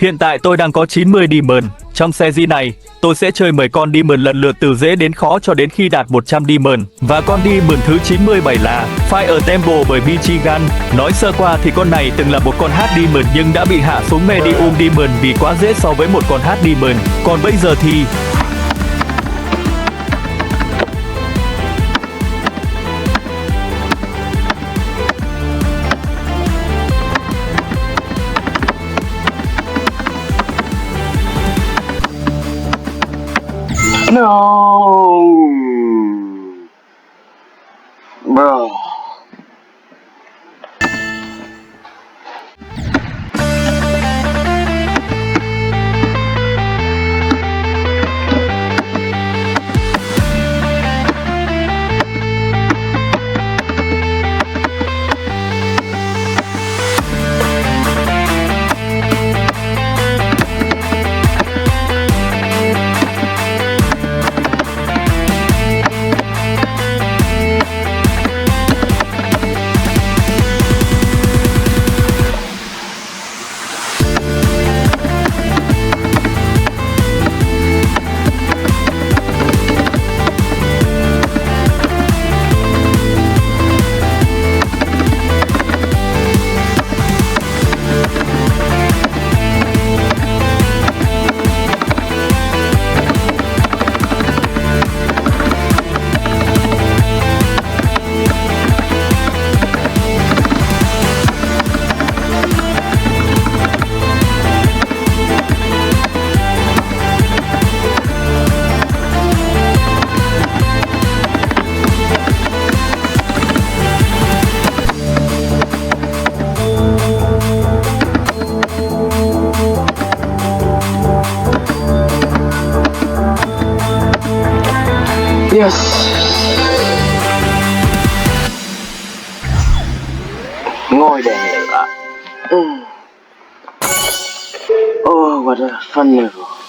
Hiện tại tôi đang có 90 Demon. Trong series này, tôi sẽ chơi 10 con Demon lần lượt từ dễ đến khó cho đến khi đạt 100 Demon. Và con Demon thứ 97 là Fire Temple bởi Michigan. Nói sơ qua thì con này từng là một con Hard Demon nhưng đã bị hạ xuống Medium Demon vì quá dễ so với một con Hard Demon. Còn bây giờ thì No, bro. Yes. Ngôi đèn lửa. Oh, what a fun level.